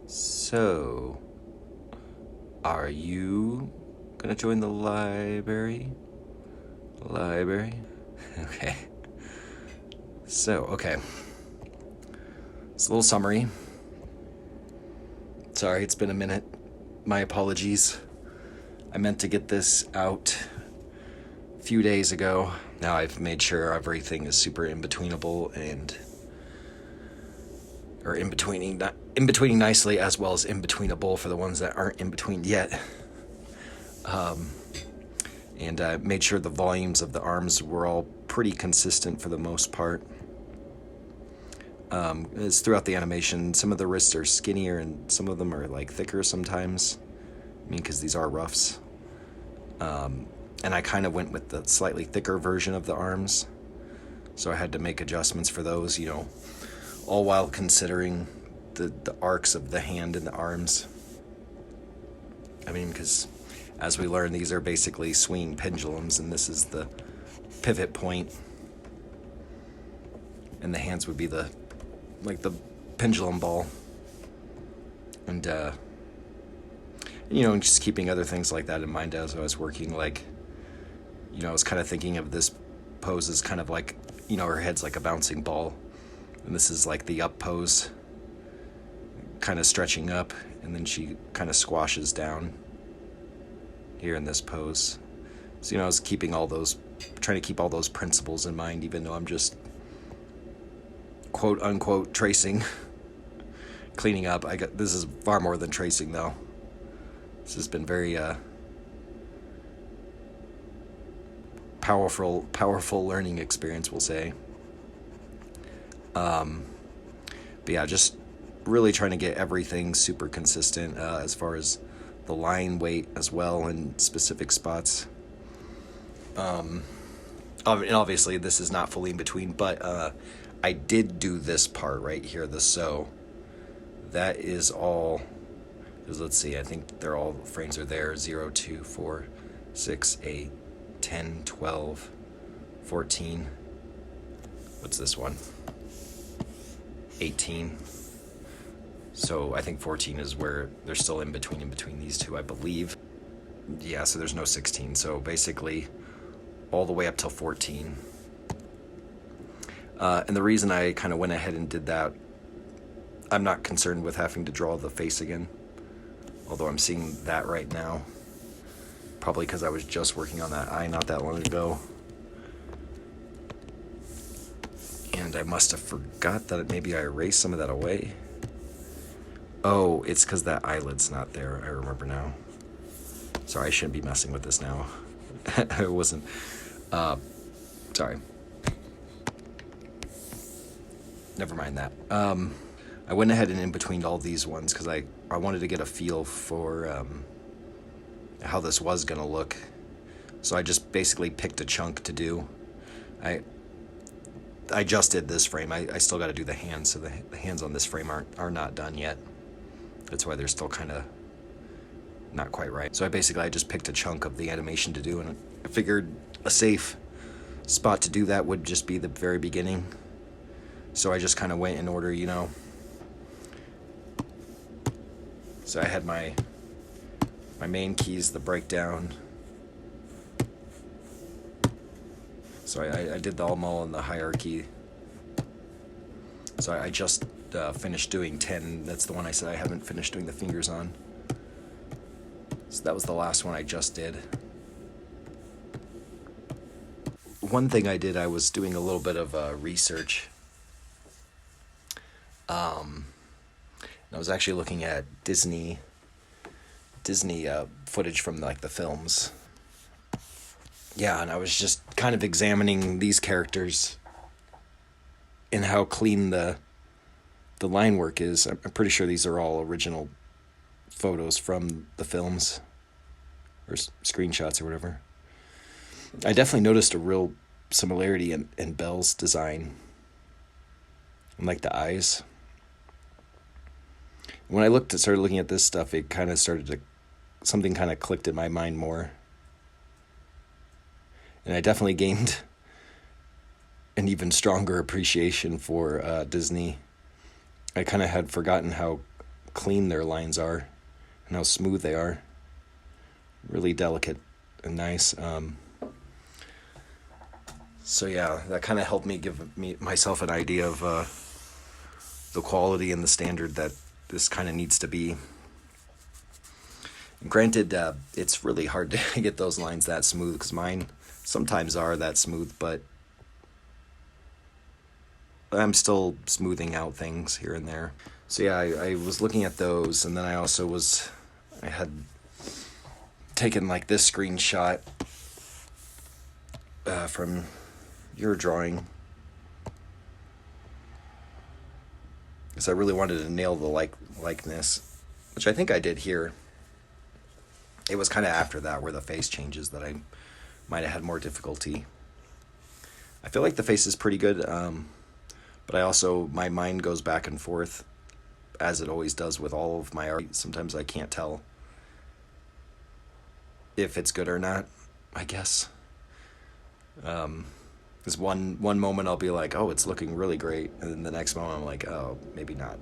So, are you gonna join the library? Okay. So, okay. It's a little summary. Sorry, it's been a minute. My apologies. I meant to get this out a few days ago. Now I've made sure everything is super in-betweenable or in-betweening nicely, as well as in-betweenable for the ones that aren't in-between yet. And I made sure the volumes of the arms were all pretty consistent for the most part. It's throughout the animation. Some of the wrists are skinnier and some of them are like thicker sometimes. I mean, because these are roughs. And I kind of went with the slightly thicker version of the arms. So I had to make adjustments for those, all while considering the arcs of the hand and the arms. I mean, because as we learn, these are basically swinging pendulums, and this is the pivot point. And the hands would be the pendulum ball. And, just keeping other things like that in mind as I was working, I was kind of thinking of this pose as kind of like, her head's like a bouncing ball. And this is like the up pose, kind of stretching up, and then she kind of squashes down here in this pose. So, I was trying to keep all those principles in mind, even though I'm just quote unquote tracing, cleaning up. This is far more than tracing though. This has been very powerful learning experience, we'll say. But yeah, just really trying to get everything super consistent as far as the line weight as well in specific spots. And obviously this is not fully in between, but I did do this part right here, the so. That is all, because let's see, I think they're all frames are there, 0, 2, 4, 6, 8, 10, 12, 14. What's this one? 18. So I think 14 is where they're still in between these two, I believe. Yeah, so there's no 16. So basically all the way up till 14. And the reason I kind of went ahead and did that, I'm not concerned with having to draw the face again. Although I'm seeing that right now. Probably because I was just working on that eye not that long ago. And I must have forgot that maybe I erased some of that away. Oh, it's because that eyelid's not there. I remember now. Sorry, I shouldn't be messing with this now. I wasn't. Sorry. Never mind that. I went ahead and in between all these ones because I wanted to get a feel for how this was going to look. So I just basically picked a chunk to do. I just did this frame. I still got to do the hands, so the hands on this frame are not done yet. That's why they're still kind of not quite right. So I just picked a chunk of the animation to do, and I figured a safe spot to do that would just be the very beginning. So I just kind of went in order, So I had my main keys, the breakdown. So I did them all in the hierarchy. So I just finished doing 10. That's the one I said I haven't finished doing the fingers on. So that was the last one I just did. One thing I did, I was doing a little bit of research. I was actually looking at Disney footage from the films. Yeah, and I was just kind of examining these characters and how clean the line work is. I'm pretty sure these are all original photos from the films or screenshots or whatever. I definitely noticed a real similarity in Belle's design and the eyes. When I started looking at this stuff, it kind of something kind of clicked in my mind more. And I definitely gained an even stronger appreciation for Disney. I kind of had forgotten how clean their lines are and how smooth they are. Really delicate and nice. So yeah, that kind of helped me give myself an idea of the quality and the standard that this kind of needs to be. Granted, it's really hard to get those lines that smooth, because mine sometimes are that smooth, but I'm still smoothing out things here and there. So yeah, I was looking at those, and then I had taken like this screenshot from your drawing, because I really wanted to nail the likeness, which I think I did here. It was kind of after that where the face changes that I might have had more difficulty. I feel like the face is pretty good, but my mind goes back and forth, as it always does with all of my art. Sometimes I can't tell if it's good or not, I guess. Because one moment I'll be like, oh, it's looking really great, and then the next moment I'm like, oh, maybe not.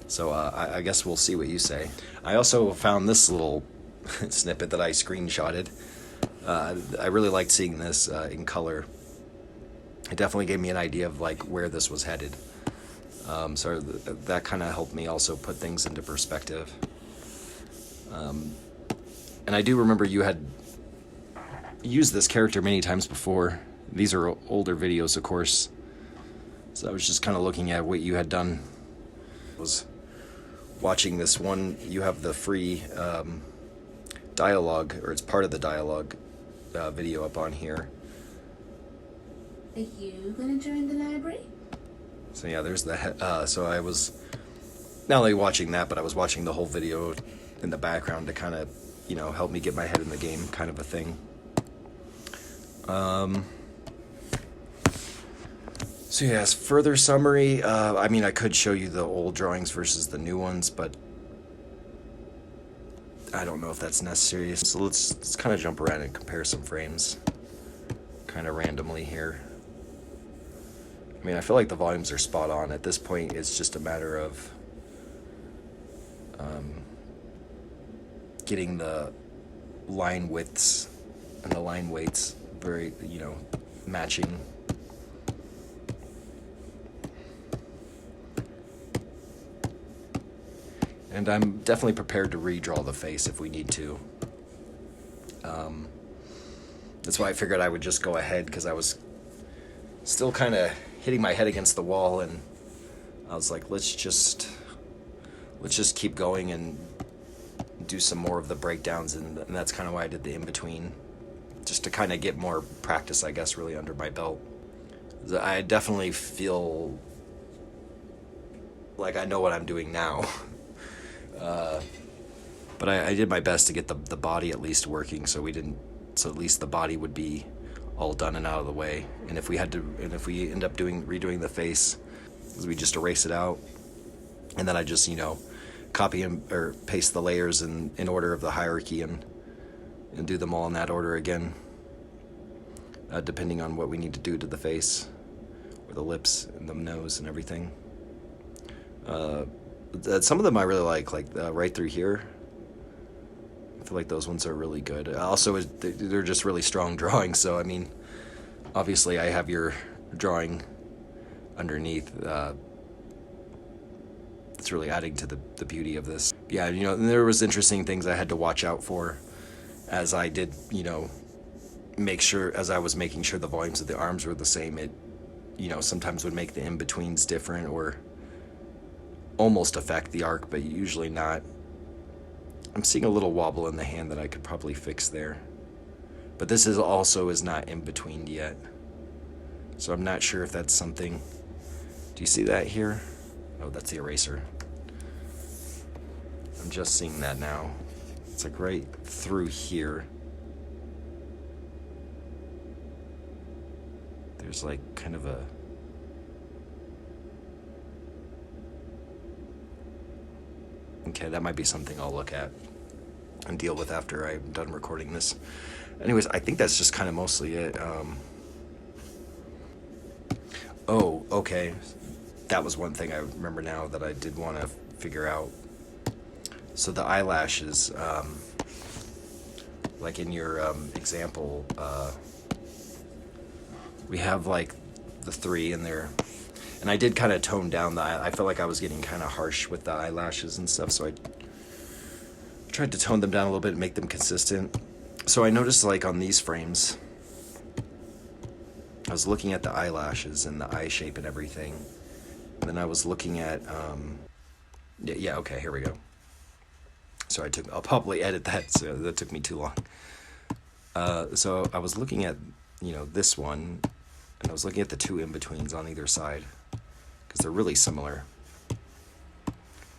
So I guess we'll see what you say. I also found this little snippet that I screenshotted. I really liked seeing this in color. It definitely gave me an idea of like where this was headed. So that kind of helped me also put things into perspective. And I do remember you had used this character many times before. These are older videos, of course. So I was just kind of looking at what you had done. I was watching this one. You have the free dialogue, or it's part of the dialogue video up on here. Are you gonna join the library? So yeah, there's the so I was not only watching that, but I was watching the whole video in the background to kind of, help me get my head in the game, kind of a thing. So yeah, as further summary, I could show you the old drawings versus the new ones, but I don't know if that's necessary. So let's kind of jump around and compare some frames, kind of randomly here. I feel like the volumes are spot on. At this point, it's just a matter of getting the line widths and the line weights very, matching. And I'm definitely prepared to redraw the face if we need to. That's why I figured I would just go ahead, because I was still kind of hitting my head against the wall, and I was like, let's just keep going and do some more of the breakdowns, and that's kind of why I did the in-between, just to kind of get more practice, I guess, really under my belt. I definitely feel like I know what I'm doing now. But I did my best to get the body at least working, so at least the body would be all done and out of the way. And if we end up redoing the face, we just erase it out, and then I just copy or paste the layers in order of the hierarchy and do them all in that order again, depending on what we need to do to the face or the lips and the nose and everything. Some of them I really like right through here. I feel like those ones are really good. Also, they're just really strong drawings, so obviously I have your drawing underneath. It's really adding to the beauty of this. Yeah, there was interesting things I had to watch out for as I did, as I was making sure the volumes of the arms were the same. It, sometimes would make the in-betweens different or almost affect the arc, but usually not. I'm seeing a little wobble in the hand that I could probably fix there. But this is not in-between yet. So I'm not sure if that's something. Do you see that here? Oh, that's the eraser. I'm just seeing that now. It's like right through here. There's like kind of a... Okay, that might be something I'll look at and deal with after I'm done recording this. Anyways, I think that's just kind of mostly it. Oh, okay. That was one thing I remember now that I did want to figure out. So the eyelashes, like in your example, we have like the 3 in there, and I did kind of tone down I felt like I was getting kind of harsh with the eyelashes and stuff, so I tried to tone them down a little bit and make them consistent. So I noticed, like, on these frames, I was looking at the eyelashes and the eye shape and everything, and then I was looking at yeah, okay, here we go. So I'll probably edit that, so that took me too long. So I was looking at, this one, and I was looking at the 2 in-betweens on either side, because they're really similar.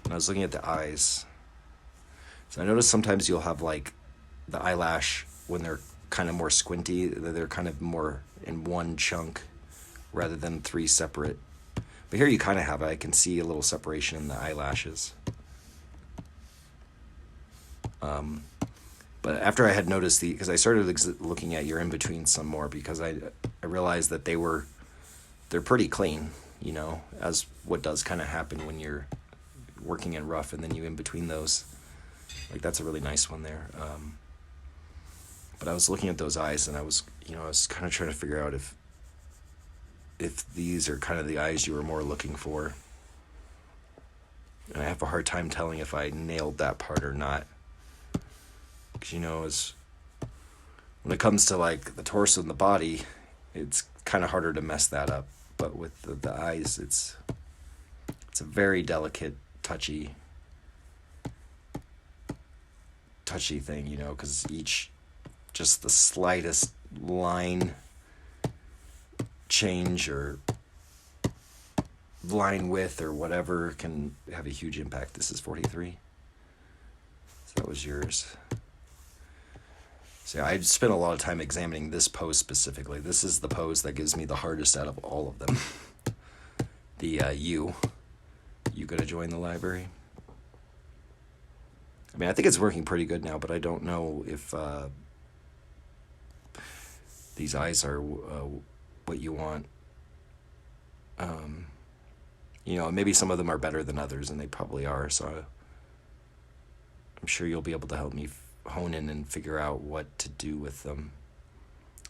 And I was looking at the eyes. So I noticed sometimes you'll have, like, the eyelash, when they're kind of more squinty, they're kind of more in one chunk rather than 3 separate. But here you kind of have it. I can see a little separation in the eyelashes. But after I had noticed because I started looking at your in-between some more, because I realized that they're pretty clean, as what does kind of happen when you're working in rough and then you in between those. Like, that's a really nice one there. But I was looking at those eyes, and I was kind of trying to figure out if these are kind of the eyes you were more looking for. And I have a hard time telling if I nailed that part or not. Because, when it comes to, like, the torso and the body, it's kind of harder to mess that up. But with the eyes, it's a very delicate, touchy thing, because just the slightest line change or line width or whatever can have a huge impact. This is 43. So that was yours. So yeah, I spent a lot of time examining this pose specifically. This is the pose that gives me the hardest out of all of them. The you gonna join the library? I mean, I think it's working pretty good now, but I don't know if these eyes are what you want. Maybe some of them are better than others, and they probably are, so I'm sure you'll be able to help me hone in and figure out what to do with them.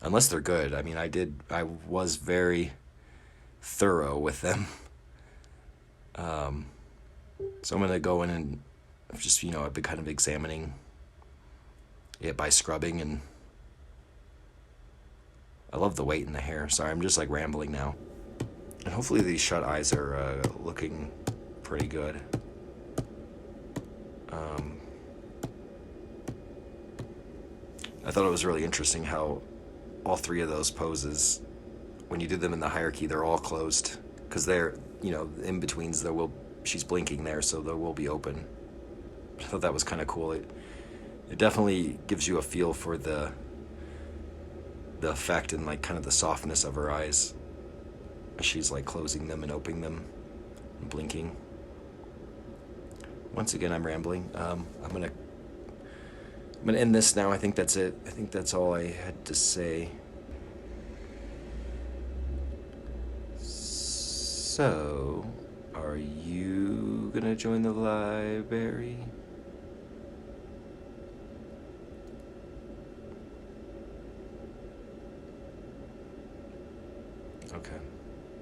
Unless they're good. I mean, I was very thorough with them. So I'm going to go in and just, I've been kind of examining it by scrubbing, and I love the weight in the hair. Sorry, I'm just like rambling now. And hopefully these shut eyes are looking pretty good. I thought it was really interesting how all 3 of those poses, when you do them in the hierarchy, they're all closed, because they're, in betweens, she's blinking there, so they will be open. I thought that was kind of cool. It definitely gives you a feel for the effect and, like, kind of the softness of her eyes as she's, like, closing them and opening them and blinking. Once again, I'm rambling. I'm gonna end this now. I think that's it. I think that's all I had to say. So, are you gonna join the library?